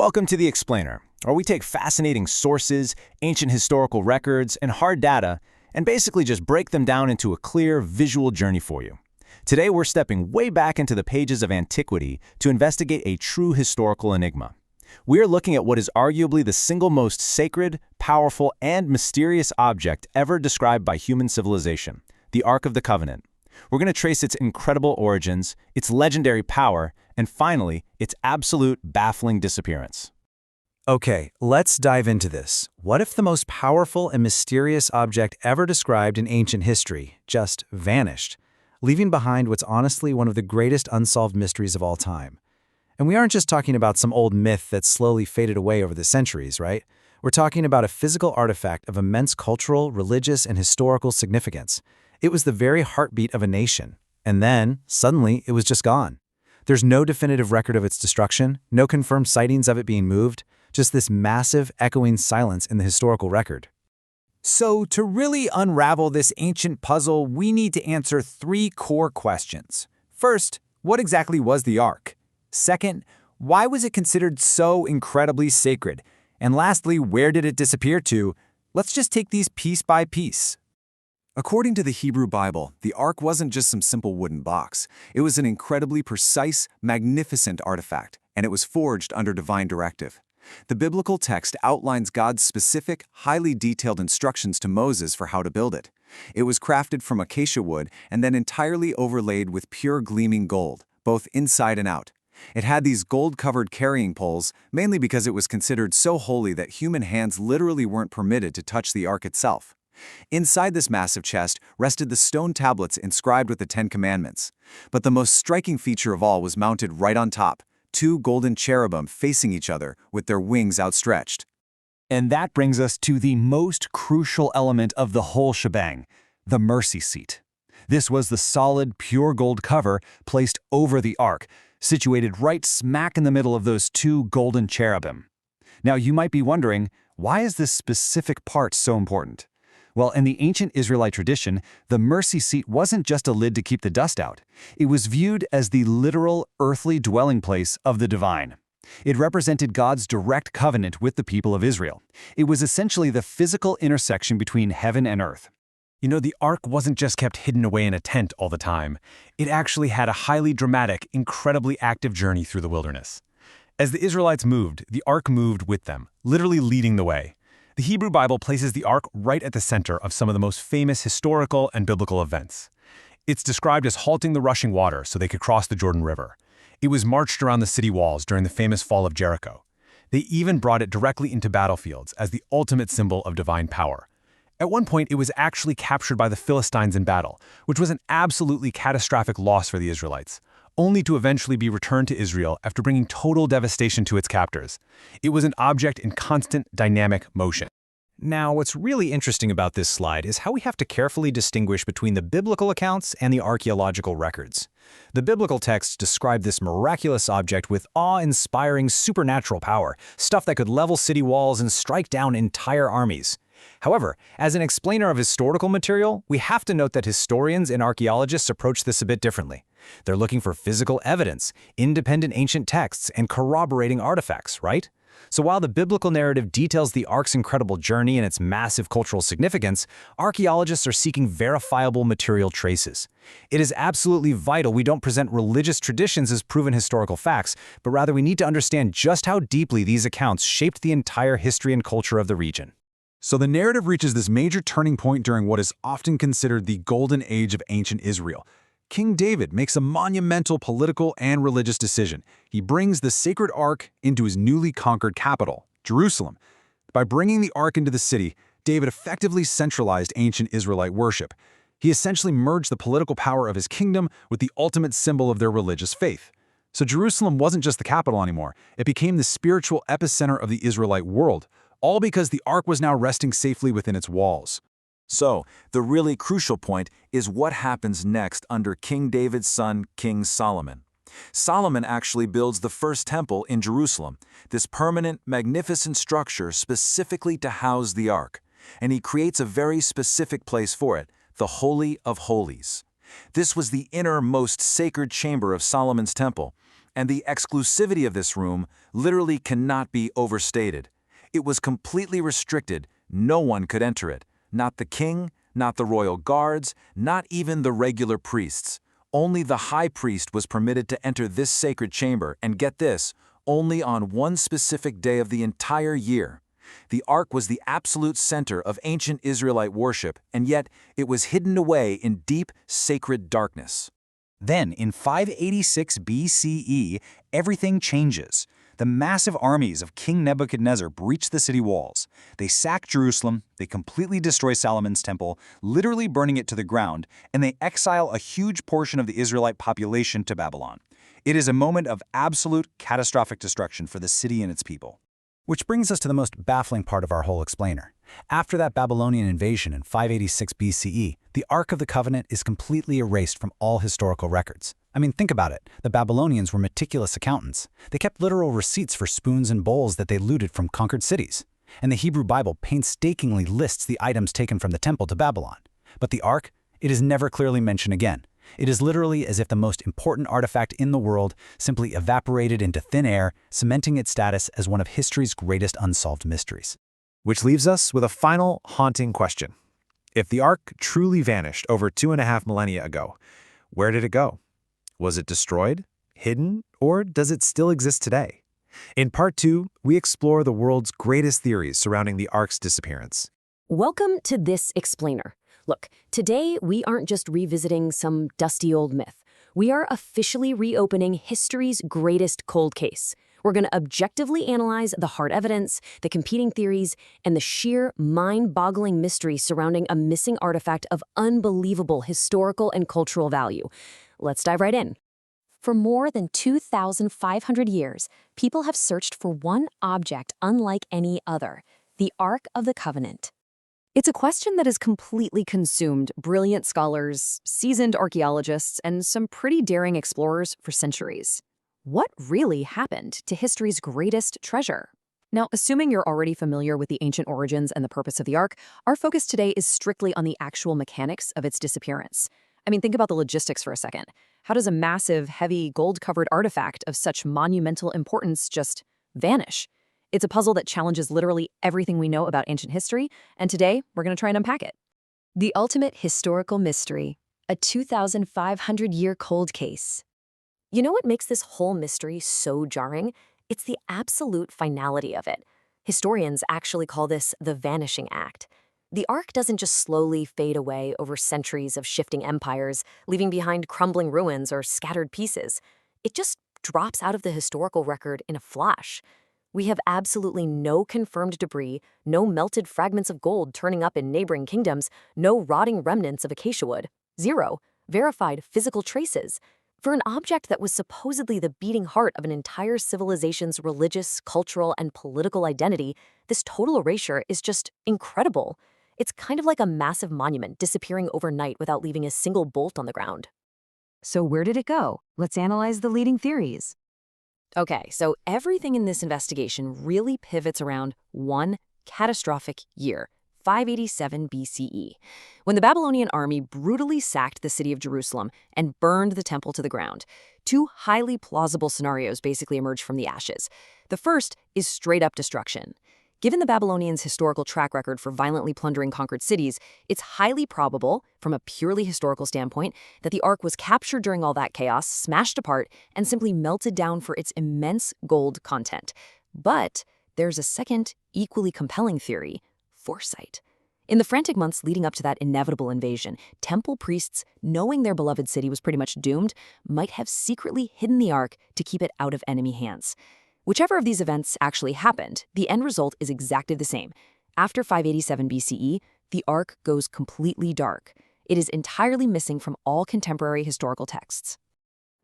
Welcome to The Explainer, where we take fascinating sources, ancient historical records, and hard data, and basically just break them down into a clear, visual journey for you. Today, we're stepping way back into the pages of antiquity to investigate a true historical enigma. We are looking at what is arguably the single most sacred, powerful, and mysterious object ever described by human civilization, the Ark of the Covenant. We're going to trace its incredible origins, its legendary power, and finally, its absolute baffling disappearance. Okay, let's dive into this. What if the most powerful and mysterious object ever described in ancient history just vanished, leaving behind what's honestly one of the greatest unsolved mysteries of all time? And we aren't just talking about some old myth that slowly faded away over the centuries, right? We're talking about a physical artifact of immense cultural, religious, and historical significance. It was the very heartbeat of a nation. And then, suddenly, it was just gone. There's no definitive record of its destruction, no confirmed sightings of it being moved, just this massive, echoing silence in the historical record. So, to really unravel this ancient puzzle, we need to answer three core questions. First, what exactly was the Ark? Second, why was it considered so incredibly sacred? And lastly, where did it disappear to? Let's just take these piece by piece. According to the Hebrew Bible, the Ark wasn't just some simple wooden box. It was an incredibly precise, magnificent artifact, and it was forged under divine directive. The biblical text outlines God's specific, highly detailed instructions to Moses for how to build it. It was crafted from acacia wood and then entirely overlaid with pure gleaming gold, both inside and out. It had these gold-covered carrying poles, mainly because it was considered so holy that human hands literally weren't permitted to touch the Ark itself. Inside this massive chest rested the stone tablets inscribed with the Ten Commandments. But the most striking feature of all was mounted right on top, two golden cherubim facing each other with their wings outstretched. And that brings us to the most crucial element of the whole shebang, the mercy seat. This was the solid, pure gold cover placed over the Ark, situated right smack in the middle of those two golden cherubim. Now, you might be wondering, why is this specific part so important? Well, in the ancient Israelite tradition, the mercy seat wasn't just a lid to keep the dust out. It was viewed as the literal earthly dwelling place of the divine. It represented God's direct covenant with the people of Israel. It was essentially the physical intersection between heaven and earth. You know, the Ark wasn't just kept hidden away in a tent all the time. It actually had a highly dramatic, incredibly active journey through the wilderness. As the Israelites moved, the Ark moved with them, literally leading the way. The Hebrew Bible places the Ark right at the center of some of the most famous historical and biblical events. It's described as halting the rushing water so they could cross the Jordan River. It was marched around the city walls during the famous fall of Jericho. They even brought it directly into battlefields as the ultimate symbol of divine power. At one point, it was actually captured by the Philistines in battle, which was an absolutely catastrophic loss for the Israelites, only to eventually be returned to Israel after bringing total devastation to its captors. It was an object in constant, dynamic motion. Now, what's really interesting about this slide is how we have to carefully distinguish between the biblical accounts and the archaeological records. The biblical texts describe this miraculous object with awe-inspiring supernatural power, stuff that could level city walls and strike down entire armies. However, as an explainer of historical material, we have to note that historians and archaeologists approach this a bit differently. They're looking for physical evidence, independent ancient texts, and corroborating artifacts, right? So while the biblical narrative details the Ark's incredible journey and its massive cultural significance, archaeologists are seeking verifiable material traces. It is absolutely vital we don't present religious traditions as proven historical facts, but rather we need to understand just how deeply these accounts shaped the entire history and culture of the region. So the narrative reaches this major turning point during what is often considered the golden age of ancient Israel. King David makes a monumental political and religious decision. He brings the sacred Ark into his newly conquered capital, Jerusalem. By bringing the Ark into the city, David effectively centralized ancient Israelite worship. He essentially merged the political power of his kingdom with the ultimate symbol of their religious faith. So Jerusalem wasn't just the capital anymore. It became the spiritual epicenter of the Israelite world, all because the Ark was now resting safely within its walls. So, the really crucial point is what happens next under King David's son, King Solomon. Solomon actually builds the first temple in Jerusalem, this permanent, magnificent structure specifically to house the Ark. And he creates a very specific place for it, the Holy of Holies. This was the inner, most sacred chamber of Solomon's temple. And the exclusivity of this room literally cannot be overstated. It was completely restricted. No one could enter it. Not the king, not the royal guards, not even the regular priests. Only the high priest was permitted to enter this sacred chamber, and get this, only on one specific day of the entire year. The Ark was the absolute center of ancient Israelite worship, and yet it was hidden away in deep, sacred darkness. Then, in 586 BCE, everything changes. The massive armies of King Nebuchadnezzar breach the city walls. They sack Jerusalem, they completely destroy Solomon's temple, literally burning it to the ground, and they exile a huge portion of the Israelite population to Babylon. It is a moment of absolute catastrophic destruction for the city and its people. Which brings us to the most baffling part of our whole explainer. After that Babylonian invasion in 586 BCE, the Ark of the Covenant is completely erased from all historical records. I mean, think about it. The Babylonians were meticulous accountants. They kept literal receipts for spoons and bowls that they looted from conquered cities. And the Hebrew Bible painstakingly lists the items taken from the temple to Babylon. But the Ark, it is never clearly mentioned again. It is literally as if the most important artifact in the world simply evaporated into thin air, cementing its status as one of history's greatest unsolved mysteries. Which leaves us with a final haunting question. If the Ark truly vanished over 2.5 millennia ago, where did it go? Was it destroyed, hidden, or does it still exist today? In Part 2, we explore the world's greatest theories surrounding the Ark's disappearance. Welcome to this explainer. Look, today we aren't just revisiting some dusty old myth. We are officially reopening history's greatest cold case. We're going to objectively analyze the hard evidence, the competing theories, and the sheer mind-boggling mystery surrounding a missing artifact of unbelievable historical and cultural value. Let's dive right in. For more than 2,500 years, people have searched for one object unlike any other, the Ark of the Covenant. It's a question that has completely consumed brilliant scholars, seasoned archaeologists, and some pretty daring explorers for centuries. What really happened to history's greatest treasure? Now, assuming you're already familiar with the ancient origins and the purpose of the Ark, our focus today is strictly on the actual mechanics of its disappearance. I mean, think about the logistics for a second. How does a massive, heavy, gold-covered artifact of such monumental importance just vanish? It's a puzzle that challenges literally everything we know about ancient history, and today we're going to try and unpack it. The ultimate historical mystery, a 2,500-year cold case. You know what makes this whole mystery so jarring? It's the absolute finality of it. Historians actually call this the vanishing act. The Ark doesn't just slowly fade away over centuries of shifting empires, leaving behind crumbling ruins or scattered pieces. It just drops out of the historical record in a flash. We have absolutely no confirmed debris, no melted fragments of gold turning up in neighboring kingdoms, no rotting remnants of acacia wood. Zero verified physical traces. For an object that was supposedly the beating heart of an entire civilization's religious, cultural, and political identity, this total erasure is just incredible. It's kind of like a massive monument disappearing overnight without leaving a single bolt on the ground. So where did it go? Let's analyze the leading theories. Okay, so everything in this investigation really pivots around one catastrophic year, 587 BCE, when the Babylonian army brutally sacked the city of Jerusalem and burned the temple to the ground. Two highly plausible scenarios basically emerge from the ashes. The first is straight-up destruction. Given the Babylonians' historical track record for violently plundering conquered cities, it's highly probable, from a purely historical standpoint, that the Ark was captured during all that chaos, smashed apart, and simply melted down for its immense gold content. But there's a second, equally compelling theory: foresight. In the frantic months leading up to that inevitable invasion, temple priests, knowing their beloved city was pretty much doomed, might have secretly hidden the Ark to keep it out of enemy hands. Whichever of these events actually happened, the end result is exactly the same. After 587 BCE, the Ark goes completely dark. It is entirely missing from all contemporary historical texts.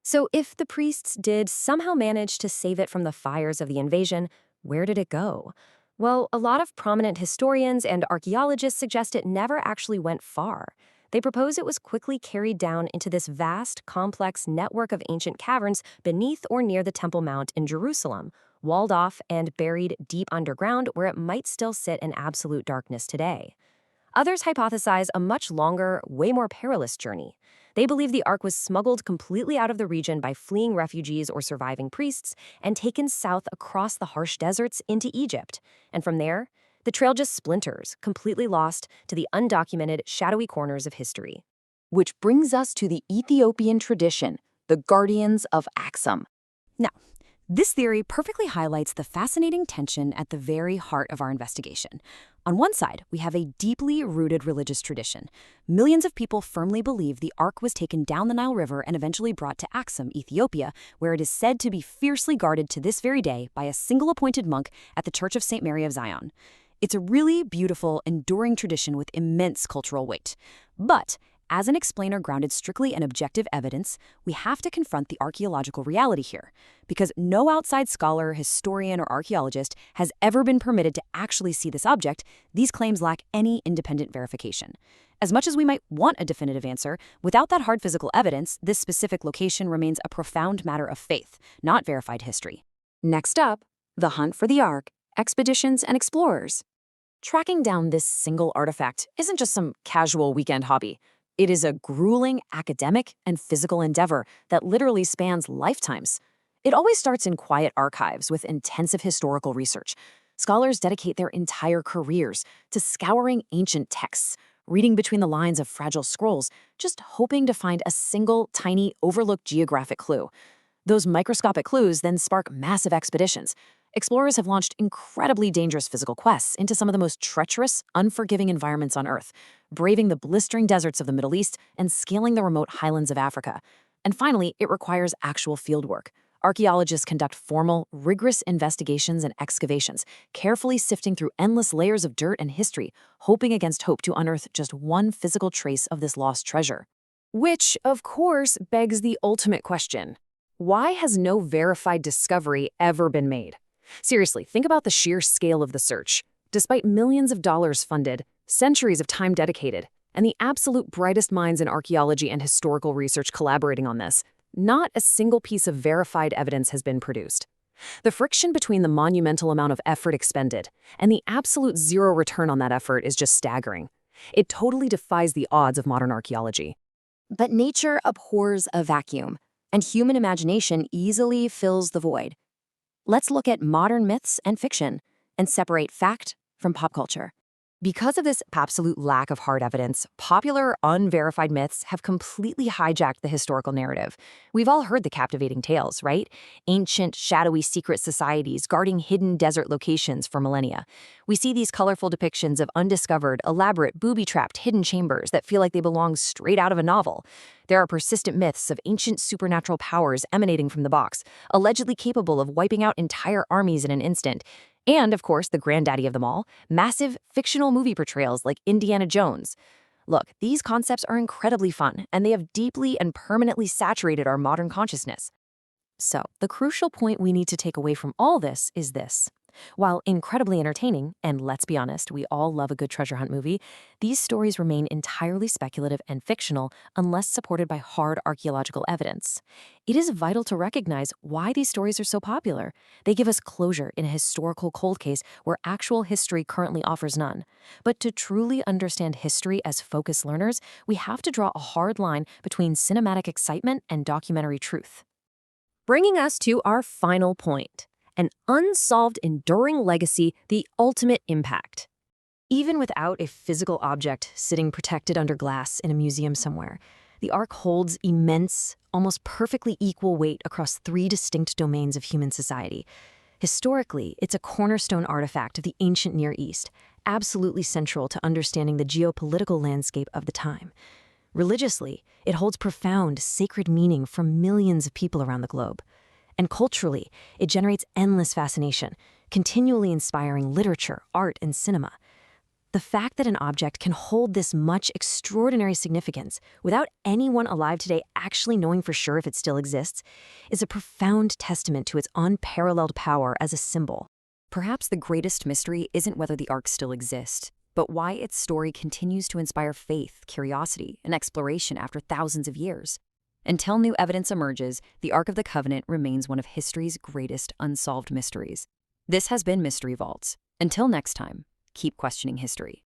So if the priests did somehow manage to save it from the fires of the invasion, where did it go? Well, a lot of prominent historians and archaeologists suggest it never actually went far. They propose it was quickly carried down into this vast, complex network of ancient caverns beneath or near the Temple Mount in Jerusalem, walled off and buried deep underground where it might still sit in absolute darkness today. Others hypothesize a much longer, way more perilous journey. They believe the Ark was smuggled completely out of the region by fleeing refugees or surviving priests and taken south across the harsh deserts into Egypt. And from there, the trail just splinters, completely lost to the undocumented, shadowy corners of history. Which brings us to the Ethiopian tradition, the guardians of Axum. Now, this theory perfectly highlights the fascinating tension at the very heart of our investigation. On one side, we have a deeply rooted religious tradition. Millions of people firmly believe the Ark was taken down the Nile River and eventually brought to Axum, Ethiopia, where it is said to be fiercely guarded to this very day by a single appointed monk at the Church of St. Mary of Zion. It's a really beautiful, enduring tradition with immense cultural weight. But as an explainer grounded strictly in objective evidence, we have to confront the archaeological reality here, because no outside scholar, historian, or archaeologist has ever been permitted to actually see this object. These claims lack any independent verification. As much as we might want a definitive answer, without that hard physical evidence, this specific location remains a profound matter of faith, not verified history. Next up, the hunt for the Ark, expeditions and explorers. Tracking down this single artifact isn't just some casual weekend hobby. It is a grueling academic and physical endeavor that literally spans lifetimes. It always starts in quiet archives with intensive historical research. Scholars dedicate their entire careers to scouring ancient texts, reading between the lines of fragile scrolls, just hoping to find a single, tiny, overlooked geographic clue. Those microscopic clues then spark massive expeditions. Explorers have launched incredibly dangerous physical quests into some of the most treacherous, unforgiving environments on Earth, braving the blistering deserts of the Middle East and scaling the remote highlands of Africa. And finally, it requires actual fieldwork. Archaeologists conduct formal, rigorous investigations and excavations, carefully sifting through endless layers of dirt and history, hoping against hope to unearth just one physical trace of this lost treasure. Which, of course, begs the ultimate question. Why has no verified discovery ever been made? Seriously, think about the sheer scale of the search. Despite millions of dollars funded, centuries of time dedicated, and the absolute brightest minds in archaeology and historical research collaborating on this, not a single piece of verified evidence has been produced. The friction between the monumental amount of effort expended and the absolute zero return on that effort is just staggering. It totally defies the odds of modern archaeology. But nature abhors a vacuum, and human imagination easily fills the void. Let's look at modern myths and fiction and separate fact from pop culture. Because of this absolute lack of hard evidence, popular, unverified myths have completely hijacked the historical narrative. We've all heard the captivating tales, right? Ancient, shadowy secret societies guarding hidden desert locations for millennia. We see these colorful depictions of undiscovered, elaborate, booby-trapped hidden chambers that feel like they belong straight out of a novel. There are persistent myths of ancient supernatural powers emanating from the box, allegedly capable of wiping out entire armies in an instant. And, of course, the granddaddy of them all, massive fictional movie portrayals like Indiana Jones. Look, these concepts are incredibly fun, and they have deeply and permanently saturated our modern consciousness. So, the crucial point we need to take away from all this is this. While incredibly entertaining, and let's be honest, we all love a good treasure hunt movie, these stories remain entirely speculative and fictional unless supported by hard archaeological evidence. It is vital to recognize why these stories are so popular. They give us closure in a historical cold case where actual history currently offers none. But to truly understand history as focused learners, we have to draw a hard line between cinematic excitement and documentary truth. Bringing us to our final point. An unsolved, enduring legacy, the ultimate impact. Even without a physical object sitting protected under glass in a museum somewhere, the Ark holds immense, almost perfectly equal weight across three distinct domains of human society. Historically, it's a cornerstone artifact of the ancient Near East, absolutely central to understanding the geopolitical landscape of the time. Religiously, it holds profound, sacred meaning for millions of people around the globe. And culturally, it generates endless fascination, continually inspiring literature, art, and cinema. The fact that an object can hold this much extraordinary significance without anyone alive today actually knowing for sure if it still exists is a profound testament to its unparalleled power as a symbol. Perhaps the greatest mystery isn't whether the Ark still exists, but why its story continues to inspire faith, curiosity, and exploration after thousands of years. Until new evidence emerges, the Ark of the Covenant remains one of history's greatest unsolved mysteries. This has been Mystery Vaults. Until next time, keep questioning history.